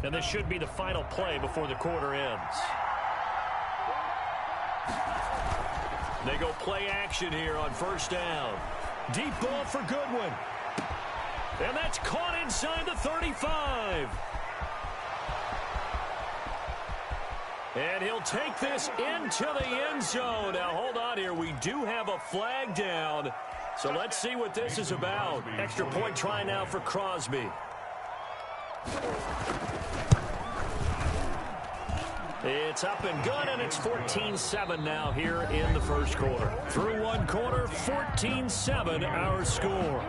And this should be the final play before the quarter ends. They go play action here on first down. Deep ball for Goodwin. And that's caught inside the 35. And he'll take this into the end zone. Now, hold on here. We do have a flag down. So let's see what this is about. Extra point try now for Crosby. It's up and good, and it's 14-7 now here in the first quarter. Through one quarter, 14-7 our score.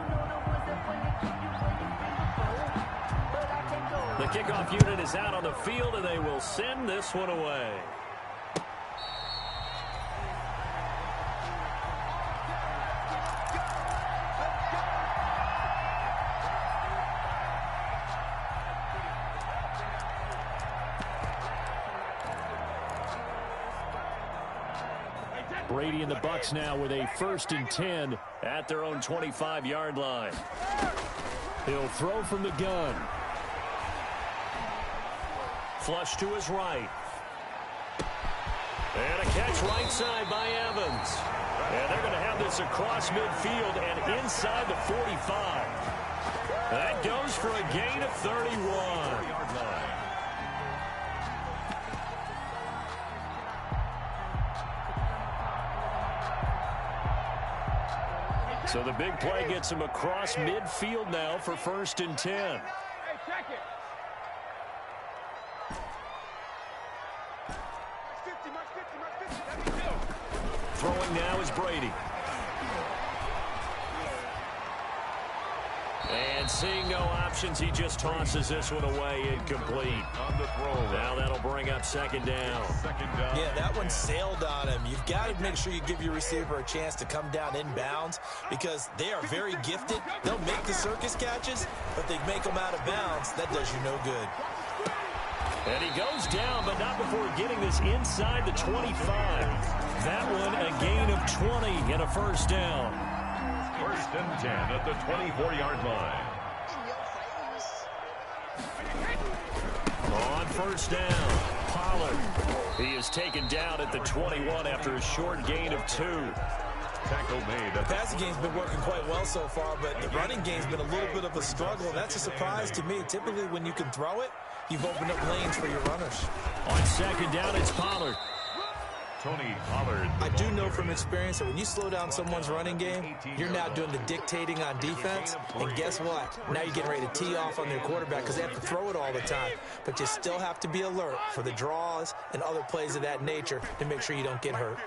The kickoff unit is out on the field, and they will send this one away. Brady and the Bucs now with a 1st and 10 at their own 25-yard line. He'll throw from the gun. Flush to his right. And a catch right side by Evans. And they're going to have this across midfield and inside the 45. That goes for a gain of 31. So the big play gets him across midfield now for 1st and 10. Throwing now is Brady. And seeing no options, he just tosses this one away incomplete. On the throw. Now that'll bring up 2nd down. Yeah, that one sailed on him. You've got to make sure you give your receiver a chance to come down inbounds because they are very gifted. They'll make the circus catches, but they make them out of bounds. That does you no good. And he goes down, but not before getting this inside the 25. That one a gain of 20 and a 1st down. 1st and 10 at the 24-yard line. On 1st down, Pollard. He is taken down at the 21 after a short gain of 2. Tackle made. The passing game's been working quite well so far, but the running game's been a little bit of a struggle, and that's a surprise to me. Typically, when you can throw it, you've opened up lanes for your runners. On 2nd down, it's Pollard. Tony Pollard. I do know from experience that when you slow down someone's running game, you're now doing the dictating on defense. And guess what? Now you're getting ready to tee off on their quarterback because they have to throw it all the time. But you still have to be alert for the draws and other plays of that nature to make sure you don't get hurt.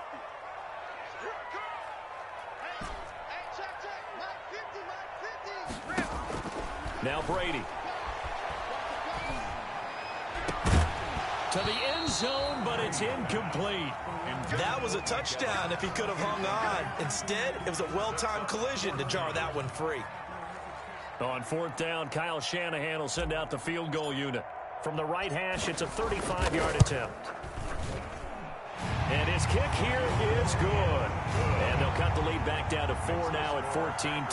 Now Brady. To the end zone, but it's incomplete. That was a touchdown if he could have hung on. Instead, it was a well-timed collision to jar that one free. On 4th down, Kyle Shanahan will send out the field goal unit. From the right hash, it's a 35-yard attempt. And his kick here is good. And they'll cut the lead back down to 4 now at 14-10.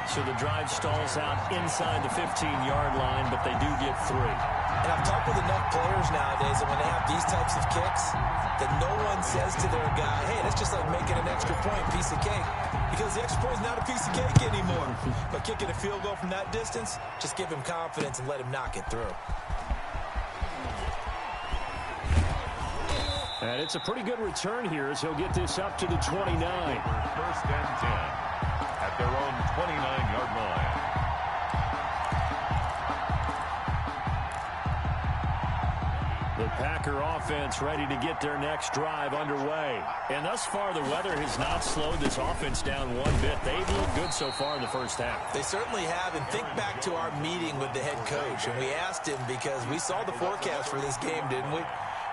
So the drive stalls out inside the 15-yard line, but they do get 3. And I've talked with enough players nowadays that when they have these types of kicks, that no one says to their guy, hey, that's just like making an extra point, piece of cake. Because the extra point is not a piece of cake anymore. But kicking a field goal from that distance, just give him confidence and let him knock it through. And it's a pretty good return here as he'll get this up to the 29. 1st and 10 at their own 29-yard line. The Packer offense ready to get their next drive underway. And thus far, the weather has not slowed this offense down one bit. They've looked good so far in the first half. They certainly have. And think back to our meeting with the head coach. And we asked him because we saw the forecast for this game, didn't we?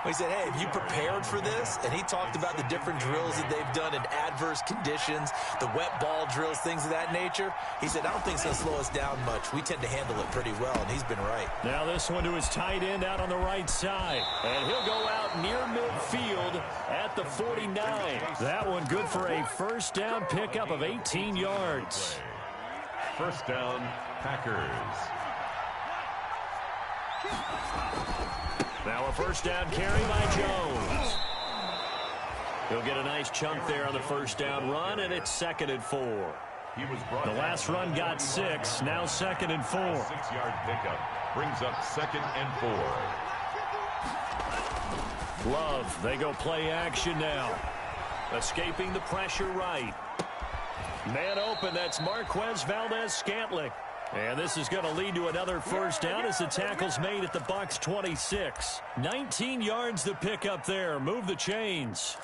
We said, hey, have you prepared for this? And he talked about the different drills that they've done in adverse conditions, the wet ball drills, things of that nature. He said, I don't think it's going to slow us down much. We tend to handle it pretty well, and he's been right. Now this one to his tight end out on the right side. And he'll go out near midfield at the 49. That one good for a 1st down pickup of 18 yards. 1st down, Packers. Now a first down carry by Jones. He'll get a nice chunk there on the first down run, and it's 2nd and 4. The last run got 6, now 2nd and 4. 6-yard pickup brings up 2nd and 4. Love, they go play action now. Escaping the pressure right. Man open, that's Marquez Valdez-Scantling. And this is going to lead to another first down as the tackle's made at the Bucs 26. 19 yards to pick up there. Move the chains.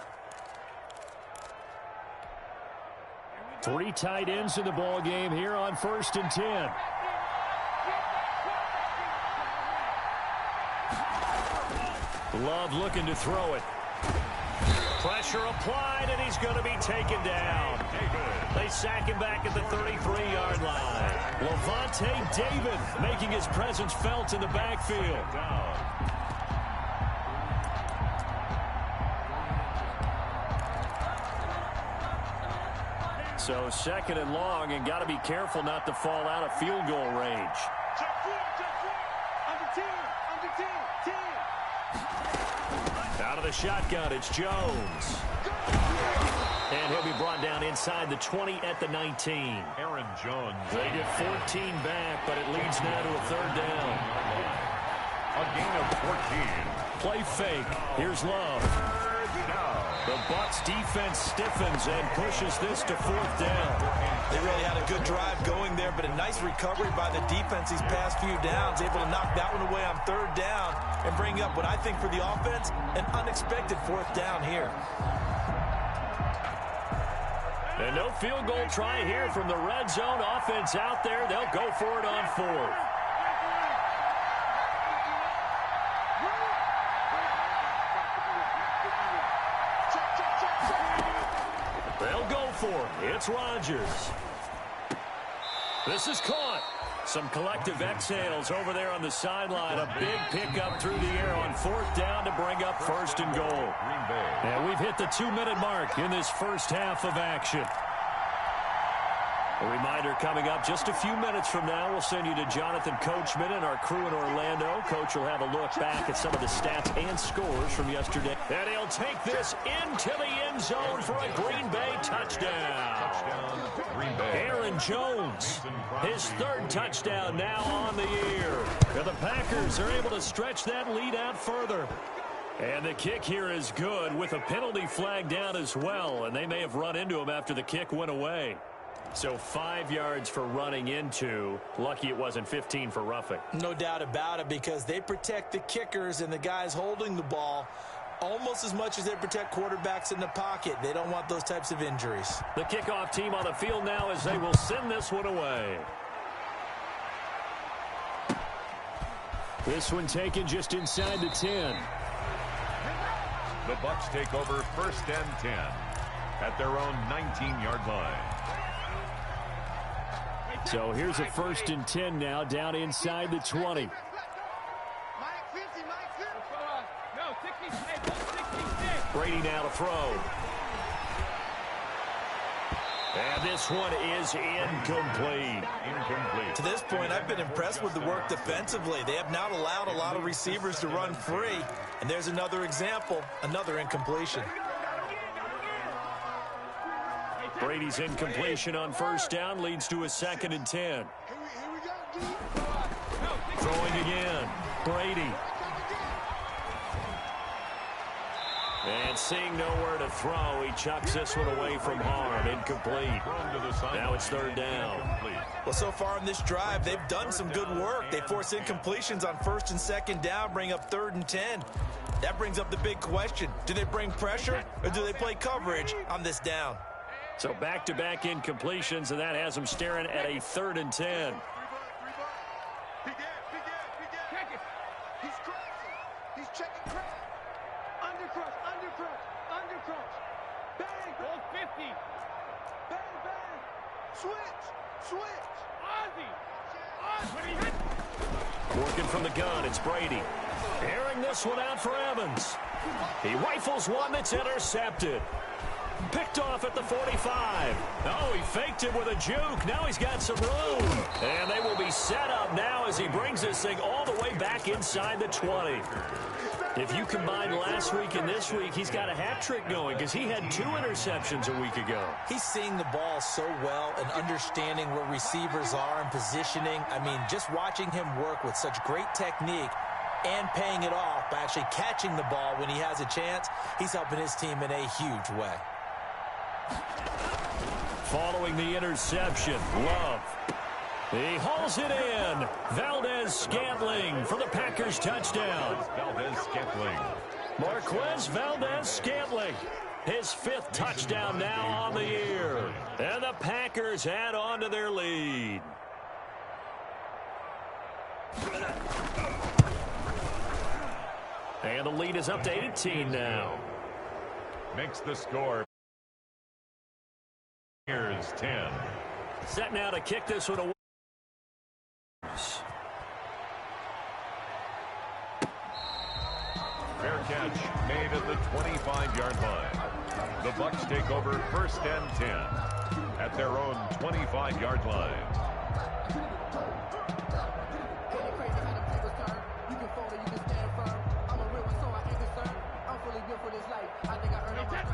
3 tight ends in the ball game here on 1st and 10. Love looking to throw it. Pressure applied, and he's going to be taken down. They sack him back at the 33-yard line. Lavonte David making his presence felt in the backfield. So 2nd and long, and got to be careful not to fall out of field goal range. Out of the shotgun, it's Jones. And he'll be brought down inside the 20 at the 19. Aaron Jones. They get 14 back, but it leads now to a 3rd down. A gain of 14. Play fake. Here's Love. The Bucs defense stiffens and pushes this to 4th down. They really had a good drive going there, but a nice recovery by the defense these past few downs, able to knock that one away on 3rd down and bring up what I think for the offense, an unexpected 4th down here. And no field goal try here from the red zone offense out there. They'll go for it on 4th. They'll go for it. It's Rodgers. This is caught. Some collective exhales over there on the sideline. A big pickup through the air on 4th down to bring up 1st and goal. And we've hit the 2-minute mark in this first half of action. A reminder coming up just a few minutes from now. We'll send you to Jonathan Coachman and our crew in Orlando. Coach will have a look back at some of the stats and scores from yesterday. And he'll take this into the end zone for a Green Bay touchdown. Green Bay. Aaron Jones, his 3rd touchdown now on the year. And the Packers are able to stretch that lead out further. And the kick here is good with a penalty flag down as well. And they may have run into him after the kick went away. So 5 yards for running into. Lucky it wasn't 15 for roughing. No doubt about it, because they protect the kickers and the guys holding the ball almost as much as they protect quarterbacks in the pocket. They don't want those types of injuries. The kickoff team on the field now as they will send this one away. This one taken just inside the 10. The Bucs take over 1st and 10 at their own 19-yard line. So here's a 1st and 10 now down inside the 20. Brady now to throw. And this one is incomplete. To this point, I've been impressed with the work defensively. They have not allowed a lot of receivers to run free. And there's another example, another incompletion. Brady's incompletion on 1st down leads to a 2nd and 10. Throwing again. Brady. And seeing nowhere to throw, he chucks this one away from harm. Incomplete. Now it's 3rd down. Well, so far in this drive, they've done some good work. They force incompletions on 1st and 2nd down, bring up 3rd and 10. That brings up the big question. Do they bring pressure or do they play coverage on this down? So back-to-back incompletions, and that has them staring at a 3rd and 10. He's checking crack. Undercrush. Bang. Hold 50. Bang. Switch. Ozzy. Working from the gun, it's Brady. Airing this one out for Evans. He rifles one that's intercepted. Picked off at the 45. Oh, he faked it with a juke. Now he's got some room. And they will be set up now as he brings this thing all the way back inside the 20. If you combine last week and this week, he's got a hat trick going because he had 2 interceptions a week ago. He's seeing the ball so well and understanding where receivers are and positioning. I mean, just watching him work with such great technique and paying it off by actually catching the ball when he has a chance, he's helping his team in a huge way. Following the interception, Love. He hauls it in. Valdez-Scantling for the Packers touchdown. Valdez-Scantling. Marquez Valdez-Scantling. His 5th touchdown now on the year. And the Packers add on to their lead. And the lead is up to 18 now. Makes the score. Here's 10. Set now to kick this one away. Fair catch made at the 25-yard line. The Bucs take over 1st and 10 at their own 25-yard line.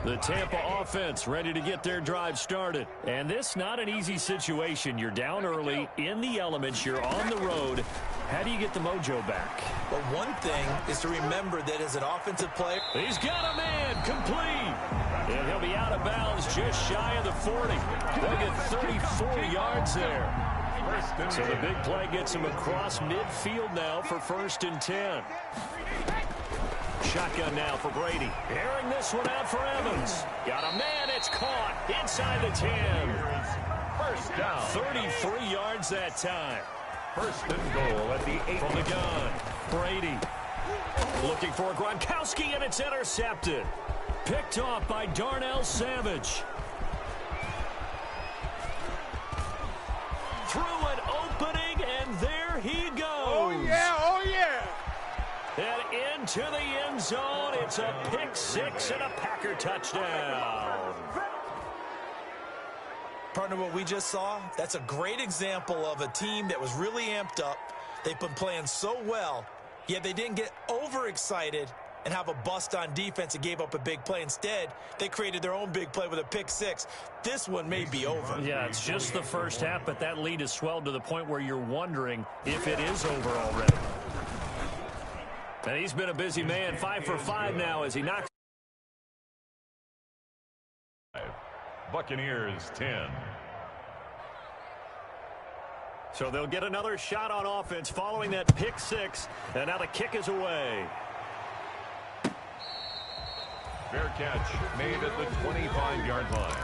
The Tampa offense ready to get their drive started. And this not an easy situation. You're down early, in the elements, you're on the road. How do you get the mojo back? Well, one thing is to remember that as an offensive player, he's got a man complete. And he'll be out of bounds just shy of the 40. They'll get 34 yards there. So the big play gets him across midfield now for 1st and 10. Shotgun now for Brady. Airing this one out for Evans. Got a man. It's caught inside the 10. 1st down. 33 yards that time. 1st and goal at the 8. From the gun. Brady looking for Gronkowski, and it's intercepted. Picked off by Darnell Savage. Through an opening, and there he goes. Oh, yeah, oh, yeah. And into the end zone. It's a pick 6 and a Packer touchdown. partner, what we just saw, that's a great example of a team that was really amped up. They've been playing so well, yet they didn't get overexcited and have a bust on defense and gave up a big play. Instead, they created their own big play with a pick 6. This one may be over. Yeah, it's just the first half, but that lead has swelled to the point where you're wondering if it is over already. And he's been a busy man, 5 for 5 now as he knocks. Buccaneers 10. So they'll get another shot on offense following that pick 6, and now the kick is away. Fair catch made at the 25-yard line.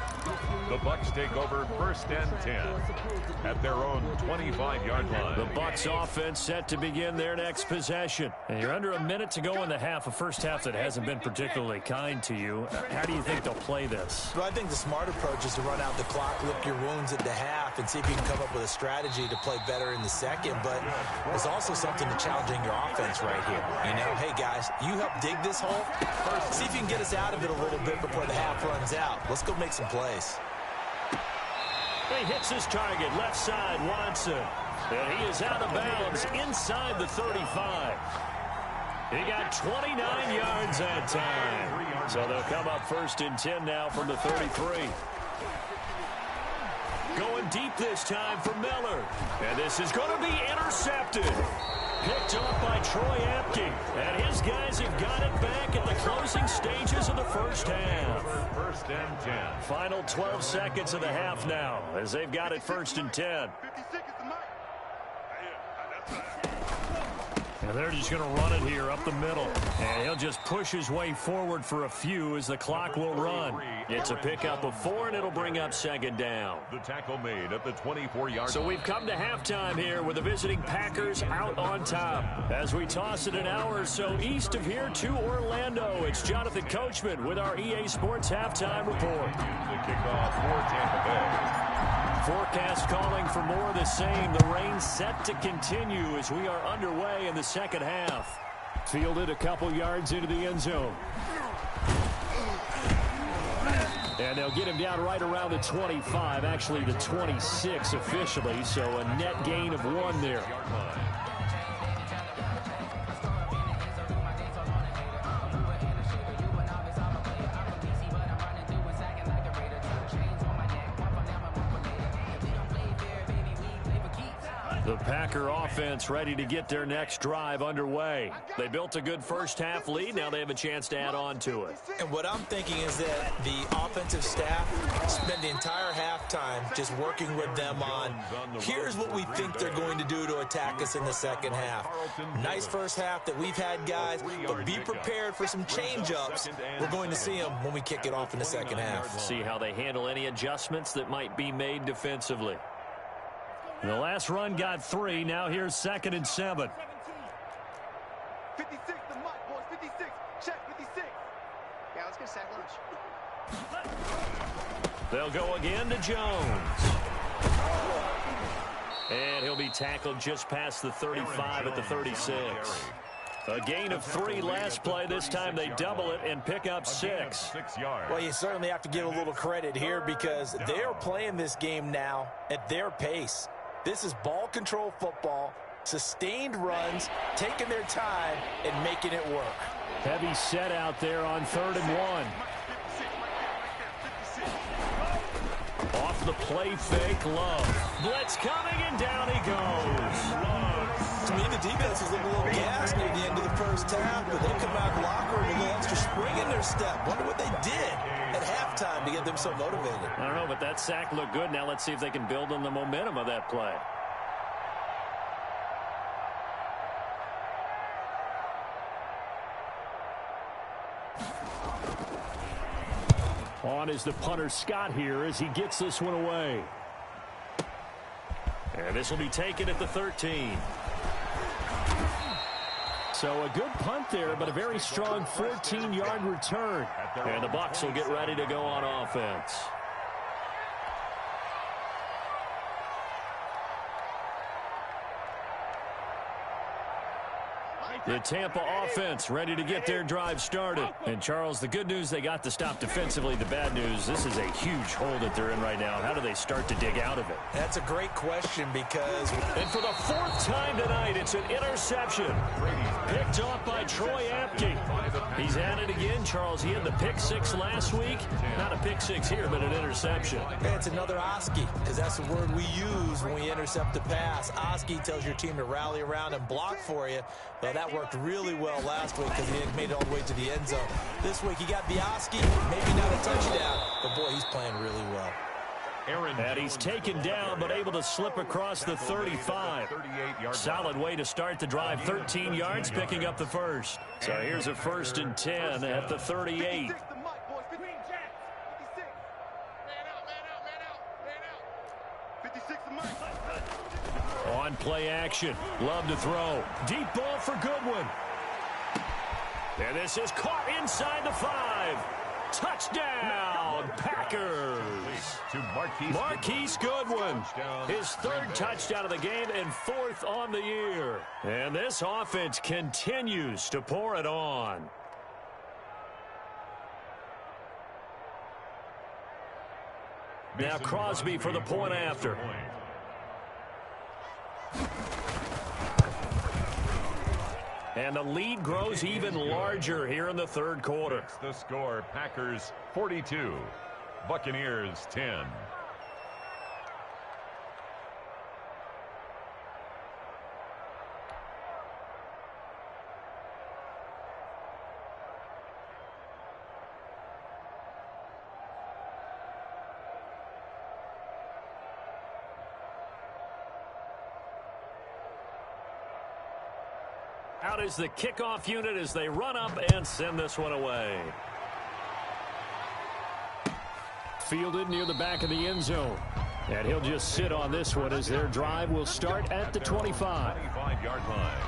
The Bucs take over 1st and 10 at their own 25-yard line. The Bucs offense set to begin their next possession. And you're under a minute to go in the half, a first half that hasn't been particularly kind to you. How do you think they'll play this? Well, I think the smart approach is to run out the clock, lick your wounds at the half, and see if you can come up with a strategy to play better in the second. But there's also something to challenging your offense right here. You know, hey, guys, you help dig this hole. See if you can get us out of it a little bit before the half runs out. Let's go make some plays. He hits his target, left side, Watson. And he is out of bounds inside the 35. He got 29 yards that time. So they'll come up 1st and 10 now from the 33. Going deep this time for Miller. And this is going to be intercepted. Picked off by Troy Apke. And his guys have got it back at the closing stages of the first half. 1st and 10. Final 12 seconds of the half now as they've got it 1st and 10. 50 seconds to mark. And they're just going to run it here up the middle. And he'll just push his way forward for a few as the clock will run. It's a pickup of 4, and it'll bring up 2nd down. The tackle made at the 24-yard line. So we've come to halftime here with the visiting Packers out on top. As we toss it an hour or so east of here to Orlando, it's Jonathan Coachman with our EA Sports Halftime Report. The kickoff for Tampa Bay. Forecast calling for more of the same. The rain set to continue as we are underway in the second half. Fielded a couple yards into the end zone. And they'll get him down right around the 25, actually the 26 officially, so a net gain of 1 there. The Packer offense ready to get their next drive underway. They built a good first-half lead. Now they have a chance to add on to it. And what I'm thinking is that the offensive staff spend the entire halftime just working with them on, here's what we think they're going to do to attack us in the second half. Nice first half that we've had, guys, but be prepared for some change-ups. We're going to see them when we kick it off in the second half. See how they handle any adjustments that might be made defensively. The last run got 3. Now here's 2nd and 7. 56 the mic, boys. 56. Check 56. Yeah, let's get sack lunch. They'll go again to Jones. And he'll be tackled just past the 35 at the 36. A gain of 3 last play. This time they double it and pick up 6. Well, you certainly have to give a little credit here because they're playing this game now at their pace. This is ball control football, sustained runs, taking their time, and making it work. Heavy set out there on 3rd and 1. Off the play fake, Love. Blitz coming, and down he goes. To me, the defense is looking a little gassed near the end of the first half, but they come out of the locker room with a little extra spring in their step. Wonder what they did at halftime to get them so motivated. I don't know, but that sack looked good. Now let's see if they can build on the momentum of that play. On is the punter Scott here as he gets this one away. And this will be taken at the 13. So a good punt there, but a very strong 14-yard return. And the Bucs will get ready to go on offense. The Tampa offense ready to get their drive started. And, Charles, the good news, they got to stop defensively. The bad news, this is a huge hole that they're in right now. How do they start to dig out of it? That's a great question because... And for the 4th time tonight, it's an interception. Picked off by Troy Apke. He's at it again, Charles. He had the pick 6 last week. Not a pick 6 here, but an interception. Hey, it's another Oski, because that's the word we use when we intercept a pass. Oski tells your team to rally around and block for you. Well, that worked really well last week because he made it all the way to the end zone. This week he got the Oski, maybe not a touchdown, but boy, he's playing really well. And he's taken down, but able to slip across the 35. Solid way to start the drive. 13 yards, picking up the first. So here's a 1st and 10 at the 38. On play action. Love to throw. Deep ball for Goodwin. And this is caught inside the 5. Touchdown, Packers. To Marquise Goodwin. His 3rd touchdown of the game and 4th on the year. And this offense continues to pour it on. Now Crosby for the point after. And the lead grows even larger here in the 3rd quarter. It's the score, Packers 42, Buccaneers 10. Out is the kickoff unit as they run up and send this one away. Fielded near the back of the end zone. And he'll just sit on this one as their drive will start at the 25. 25-yard line.